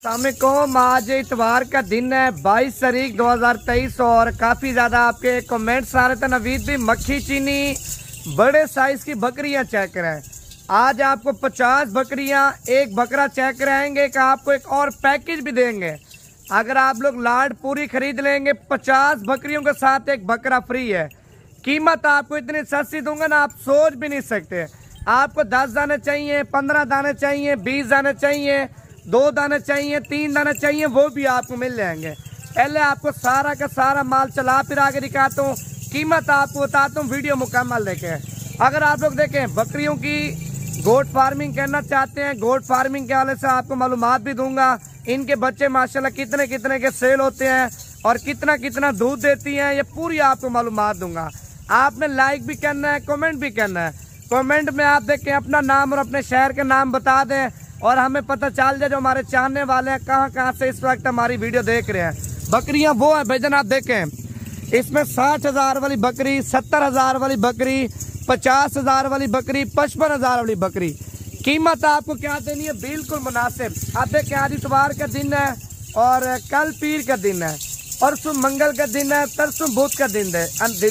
अस्सलामुअलैकुम। आज इतवार का दिन है 22 तारीख 2023 और काफ़ी ज़्यादा आपके कमेंट्स आ रहे थे नवीद भी मक्खी चीनी बड़े साइज़ की बकरियां चेक कराएं। आज आपको 50 बकरियां एक बकरा चेक कराएंगे कि आपको एक और पैकेज भी देंगे। अगर आप लोग लाड पूरी खरीद लेंगे 50 बकरियों के साथ एक बकरा फ्री है। कीमत आपको इतनी सस्ती दूंगा ना आप सोच भी नहीं सकते। आपको 10 दाने चाहिए, 15 दाने चाहिए, 20 दाने चाहिए, 2 दाने चाहिए, 3 दाने चाहिए, वो भी आपको मिल जाएंगे। पहले आपको सारा का सारा माल चला फिर आगे दिखाता हूँ, कीमत आपको बताता हूँ, वीडियो मुकम्मल देखें। अगर आप लोग देखें बकरियों की गोट फार्मिंग करना चाहते हैं, गोट फार्मिंग के हवाले से आपको मालूमात भी दूंगा। इनके बच्चे माशाल्लाह कितने कितने के सेल होते हैं और कितना कितना दूध देती हैं, ये पूरी आपको मालूमात दूंगा। आपने लाइक भी करना है, कमेंट भी करना है। कमेंट में आप देखें अपना नाम और अपने शहर के नाम बता दें और हमें पता चल जाए जो हमारे चाहने वाले हैं कहाँ कहाँ से इस वक्त हमारी वीडियो देख रहे हैं। बकरियां वो है भाईजान, आप देखें इसमें 60,000 वाली बकरी, 70,000 वाली बकरी, 50,000 वाली बकरी, 55,000 वाली बकरी। कीमत आपको क्या देनी है बिल्कुल मुनासिब। आप देखें आज इतवार का दिन है और कल पीर का दिन है, परसों मंगल का दिन है, तरसों बुध का दिन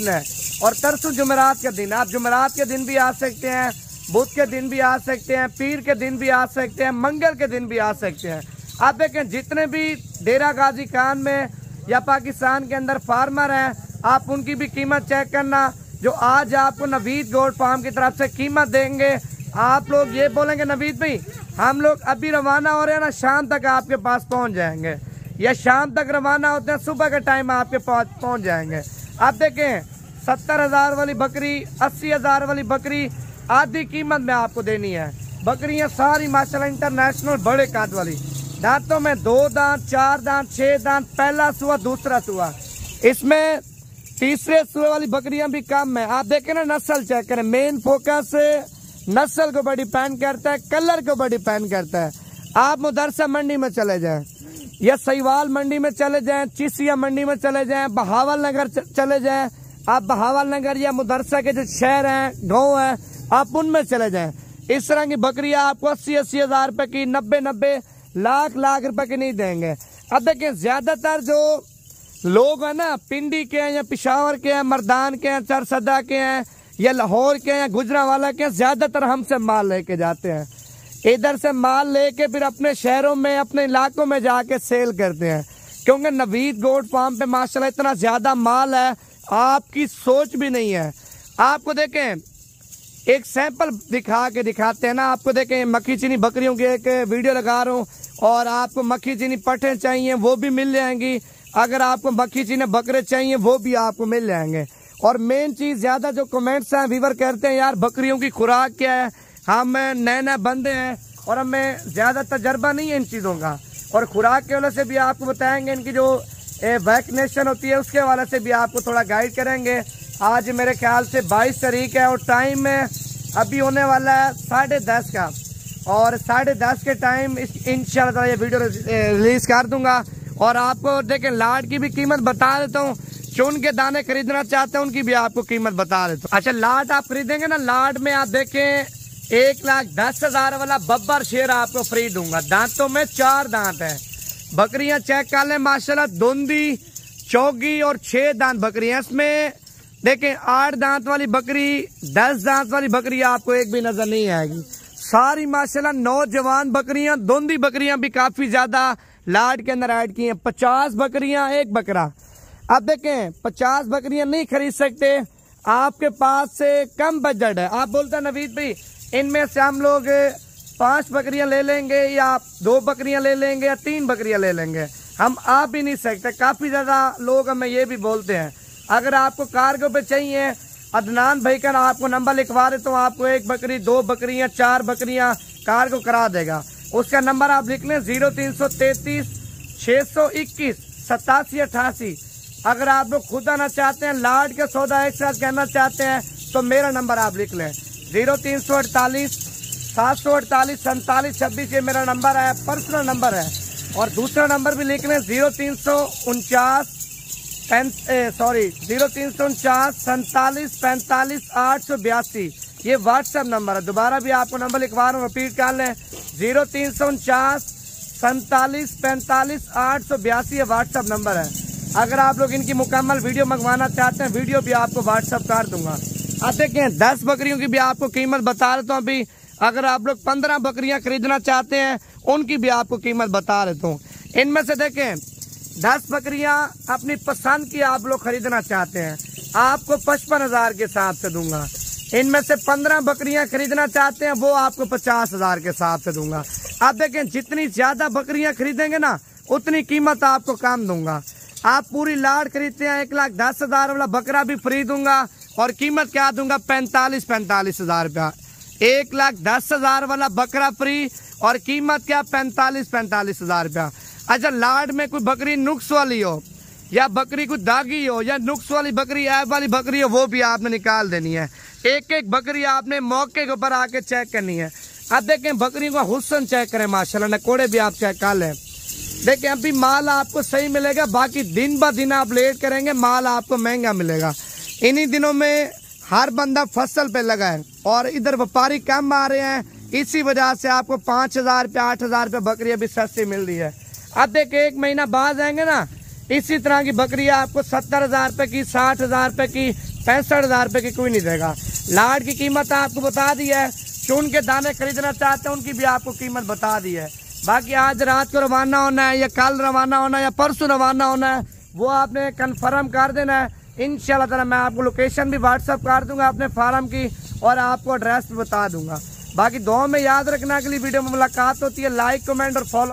है और तरसों जुमेरात का दिन है। आप जुमेरात के दिन भी आ सकते हैं, बुध के दिन भी आ सकते हैं, पीर के दिन भी आ सकते हैं, मंगल के दिन भी आ सकते हैं। आप देखें जितने भी डेरा गाजी खान में या पाकिस्तान के अंदर फार्मर हैं, आप उनकी भी कीमत चेक करना। जो आज आपको नवीद गोट फार्म की तरफ से कीमत देंगे, आप लोग ये बोलेंगे नवीद भाई हम लोग अभी रवाना हो रहे हैं ना, शाम तक आपके पास पहुंच जाएंगे, या शाम तक रवाना होते हैं सुबह का टाइम आपके पास पहुंच जाएंगे। आप देखें 70,000 वाली बकरी, 80,000 वाली बकरी आधी कीमत में आपको देनी है। बकरियां सारी माशाल्लाह इंटरनेशनल बड़े काद वाली, दांतों में 2 दांत, 4 दांत, 6 दांत, पहला सुआ, दूसरा सुआ। इसमें तीसरे सुए वाली बकरियां भी कम है। आप देखें ना, नस्ल चेक करें। मेन फोकस नस्ल को बड़ी डिपेंड करता है, कलर को बड़ी डिपेंड करता है। आप मुदरसा मंडी में चले जाएं या सहीवाल मंडी में चले जाएं, चिसिया मंडी में चले जाएं, बहावल नगर चले जाएं, आप बहावल नगर या मुदरसा के जो शहर हैं, गाँव हैं, आप उनमें चले जाएं। इस तरह की बकरियां आपको 80-80 हजार रुपए की, 90-90 लाख रुपए की नहीं देंगे। अब देखें ज्यादातर जो लोग हैं ना, पिंडी के हैं या पिशावर के हैं, मर्दान के हैं, चरसदा के हैं या लाहौर के हैं या गुजरांवाला के हैं, ज्यादातर हमसे माल लेके जाते हैं। इधर से माल लेके फिर अपने शहरों में, अपने इलाकों में जाके सेल करते हैं, क्योंकि नवीद गोट फार्म पे माशाल्लाह इतना ज्यादा माल है आपकी सोच भी नहीं है। आपको देखें एक सैंपल दिखाते हैं ना, आपको देखें मक्खी चीनी बकरियों की एक वीडियो लगा रहा हूँ और आपको मक्खी चीनी पट्टे चाहिए वो भी मिल जाएंगी। अगर आपको मक्खी चीनी बकरे चाहिए वो भी आपको मिल जाएंगे। और मेन चीज ज्यादा जो कमेंट्स हैं व्यूअर कहते हैं यार बकरियों की खुराक क्या है, हम नए बंदे हैं और हमें ज्यादा तजर्बा नहीं है इन चीजों का, और खुराक के वजह से भी आपको बताएंगे, इनकी जो वैक्सीनेशन होती है उसके हवाले से भी आपको थोड़ा गाइड करेंगे। आज मेरे ख्याल से 22 तारीख है और टाइम अभी होने वाला है 10:30 का, और 10:30 के टाइम इंशाल्लाह ये वीडियो रिलीज कर दूंगा। और आपको देखें लाड की भी कीमत बता देता हूँ, चुन के दाने खरीदना चाहते हैं उनकी भी आपको कीमत बता देता हूँ। अच्छा लाड आप खरीदेंगे ना, लाड में आप देखें 1,10,000 वाला बब्बर शेर आपको फ्री दूंगा। दांतों में 4 दांत है, बकरियां चेक कर लें माशाल्लाह, धुंधी, चौगी और 6 दांत बकरियां। इसमें देखें 8 दांत वाली बकरी, 10 दांत वाली बकरी आपको एक भी नजर नहीं आएगी। सारी माशाल्लाह नौजवान बकरियां, धुंधी बकरियां भी काफी ज्यादा लाड के अंदर ऐड की हैं। 50 बकरियां एक बकरा। अब देखें 50 बकरियां नहीं खरीद सकते, आपके पास से कम बजट है, आप बोलते हैं नवीद भाई इनमें से हम लोग 5 बकरियां ले लेंगे या 2 बकरियां ले लेंगे या 3 बकरियां ले लेंगे, हम आ भी नहीं सकते। काफी ज्यादा लोग हमें ये भी बोलते हैं। अगर आपको कार्गो पे चाहिए, अदनान भाई का आपको नंबर लिखवा देता हूँ, आपको 1 बकरी, 2 बकरियां, 4 बकरियां कार्गो करा देगा। उसका नंबर आप लिख लें 0333 621 8788। अगर आप लोग खुद आना चाहते हैं, लाड के सौदा एक साथ कहना चाहते हैं, तो मेरा नंबर आप लिख लें 0348 748 47 26, ये मेरा नंबर है, पर्सनल नंबर है। और दूसरा नंबर भी लिख लें 0349 47 45 882, ये व्हाट्सएप नंबर है। दोबारा भी आपको नंबर लिखवा रहा हूँ, रिपीट कर लें 0349 4745 ये व्हाट्सअप नंबर है। अगर आप लोग इनकी मुकम्मल वीडियो मंगवाना चाहते हैं, वीडियो भी आपको व्हाट्सअप कर दूंगा। अब देखें 10 बकरियों की भी आपको कीमत बता देता हूँ अभी। अगर आप लोग 15 बकरियां खरीदना चाहते हैं उनकी भी आपको कीमत बता देता हूँ। इनमें से देखें 10 बकरियां अपनी पसंद की आप लोग खरीदना चाहते हैं, आपको 55,000 के हिसाब से दूंगा। इनमें से 15 बकरियां खरीदना चाहते हैं वो आपको 50,000 के हिसाब से दूंगा। अब देखें जितनी ज्यादा बकरियां खरीदेंगे ना उतनी कीमत आपको कम दूंगा। आप पूरी लाट खरीदते हैं 1,10,000 वाला बकरा भी फ्री दूंगा और कीमत क्या दूंगा 45,000 रुपया। 1,10,000 वाला बकरा फ्री और कीमत क्या 45,000 रुपया। अच्छा लाट में कोई बकरी नुक्स वाली हो या बकरी कोई दागी हो या नुक्स वाली बकरी ऐब वाली बकरी हो वो भी आपने निकाल देनी है। एक एक बकरी आपने मौके के ऊपर आके चेक करनी है। अब देखें बकरियों का हुस्न चेक करें, माशाल्लाह नकोड़े भी आप चेक कर लें। देखें अभी माल आपको सही मिलेगा, बाकी दिन ब दिन आप लेट करेंगे माल आपको महंगा मिलेगा। इन्हीं दिनों में हर बंदा फसल पे लगा है और इधर व्यापारी कम आ रहे हैं, इसी वजह से आपको 5,000 रुपये 8,000 रुपये बकरी अभी सस्ती मिल रही है। अब देखिए 1 महीना बाद आएंगे ना इसी तरह की बकरियां आपको 70,000 रुपये की, 60,000 रुपये की, 65,000 रुपये की कोई नहीं देगा। लाट की कीमत आपको बता दी है, चून के दाने खरीदना चाहते हैं उनकी भी आपको कीमत बता दी है। बाकी आज रात को रवाना होना है या कल रवाना होना है या परसों रवाना होना है वो आपने कन्फर्म कर देना है। इंशाल्लाह ताला मैं आपको लोकेशन भी व्हाट्सअप कर दूंगा अपने फार्म की और आपको एड्रेस भी बता दूंगा। बाकी दुआ में याद रखना, अगली वीडियो में मुलाकात होती है। लाइक कमेंट और फॉलो